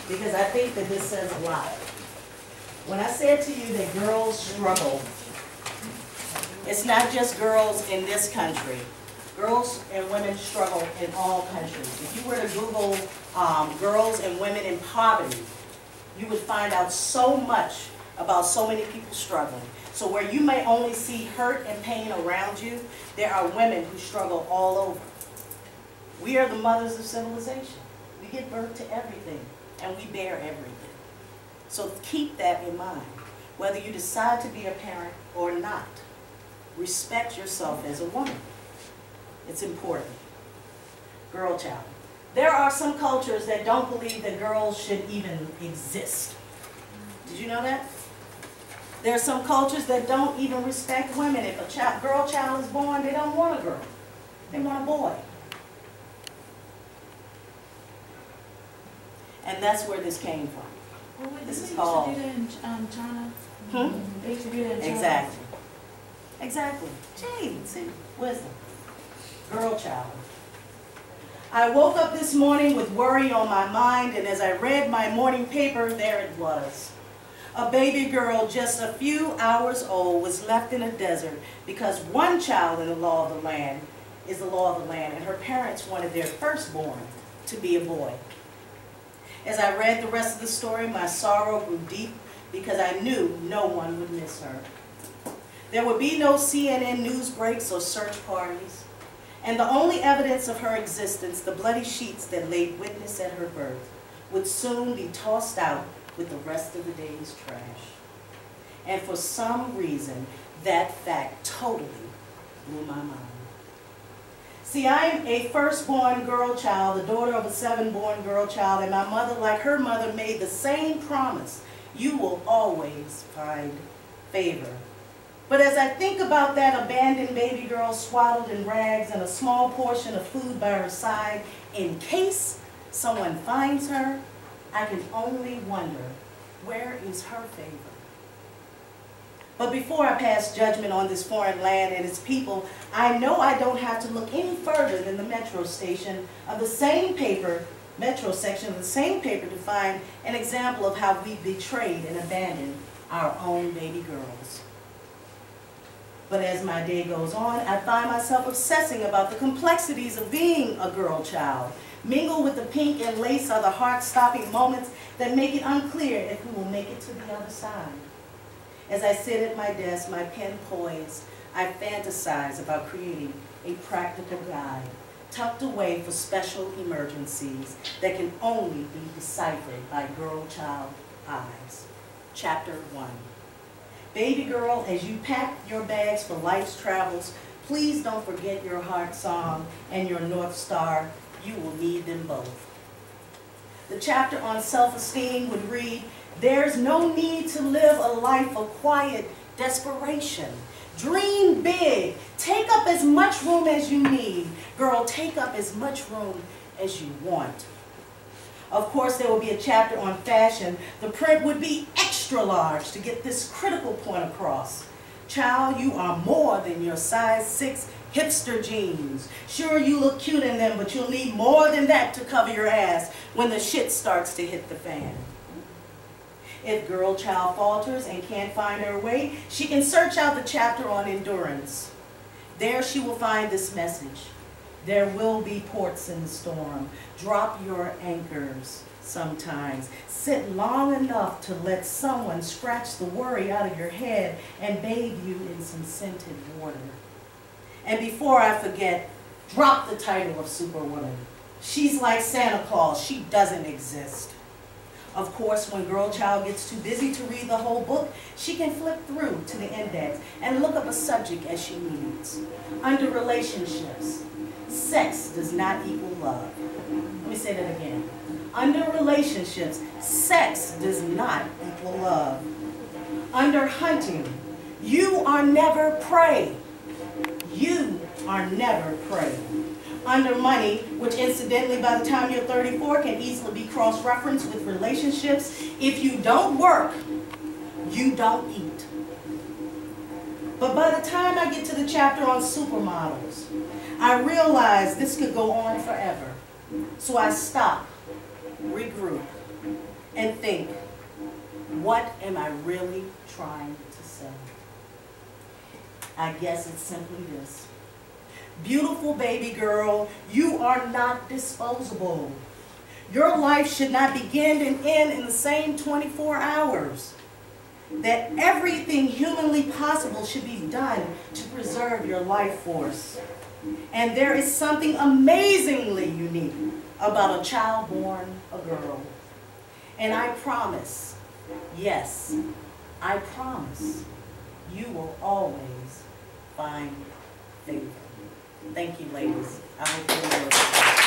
because I think that this says a lot. When I said to you that girls struggle, it's not just girls in this country. Girls and women struggle in all countries. If you were to Google girls and women in poverty, you would find out so much about so many people struggling. So where you may only see hurt and pain around you, there are women who struggle all over. We are the mothers of civilization. We give birth to everything, and we bear everything. So keep that in mind. Whether you decide to be a parent or not, respect yourself as a woman. It's important. Girl child. There are some cultures that don't believe that girls should even exist. Did you know that? There are some cultures that don't even respect women. If a girl child is born, they don't want a girl. They want a boy. And that's where this came from. Well, wait, This is they called... used to do that in China. They used to do that in China. Exactly. Exactly. Gee, see, wisdom. Girl child. I woke up this morning with worry on my mind, and as I read my morning paper, there it was. A baby girl just a few hours old was left in a desert because one child in the law of the land is the law of the land, and her parents wanted their firstborn to be a boy. As I read the rest of the story, my sorrow grew deep because I knew no one would miss her. There would be no CNN news breaks or search parties, and the only evidence of her existence, the bloody sheets that laid witness at her birth, would soon be tossed out with the rest of the day's trash. And for some reason, that fact totally blew my mind. See, I am a firstborn girl child, the daughter of a seven-born girl child, and my mother, like her mother, made the same promise: you will always find favor. But as I think about that abandoned baby girl swaddled in rags and a small portion of food by her side, in case someone finds her, I can only wonder, where is her favor? But before I pass judgment on this foreign land and its people, I know I don't have to look any further than the metro station of the same paper, metro section of the same paper, to find an example of how we betrayed and abandoned our own baby girls. But as my day goes on, I find myself obsessing about the complexities of being a girl child. Mingled with the pink and lace are the heart-stopping moments that make it unclear if we will make it to the other side. As I sit at my desk, my pen poised, I fantasize about creating a practical guide, tucked away for special emergencies that can only be deciphered by girl-child eyes. Chapter 1. Baby girl, as you pack your bags for life's travels, please don't forget your heart song and your North Star. You will need them both. The chapter on self-esteem would read, there's no need to live a life of quiet desperation. Dream big. Take up as much room as you need. Girl, take up as much room as you want. Of course, there will be a chapter on fashion. The print would be extra large to get this critical point across. Child, you are more than your size 6 hipster jeans. Sure, you look cute in them, but you'll need more than that to cover your ass when the shit starts to hit the fan. If girl child falters and can't find her way, she can search out the chapter on endurance. There she will find this message. There will be ports in the storm. Drop your anchors sometimes. Sit long enough to let someone scratch the worry out of your head and bathe you in some scented water. And before I forget, drop the title of Superwoman. She's like Santa Claus. She doesn't exist. Of course, when girl child gets too busy to read the whole book, she can flip through to the index and look up a subject as she needs. Under relationships, sex does not equal love. Let me say that again. Under relationships, sex does not equal love. Under hunting, you are never prey. You are never prey. Under money, which incidentally by the time you're 34 can easily be cross-referenced with relationships, if you don't work, you don't eat. But by the time I get to the chapter on supermodels, I realize this could go on forever. So I stop, regroup, and think, what am I really trying to say? I guess it's simply this. Beautiful baby girl, you are not disposable. Your life should not begin and end in the same 24 hours. That everything humanly possible should be done to preserve your life force. And there is something amazingly unique about a child born a girl. And I promise, yes, I promise, you will always find favor. Thank you, ladies. I hope you enjoy it.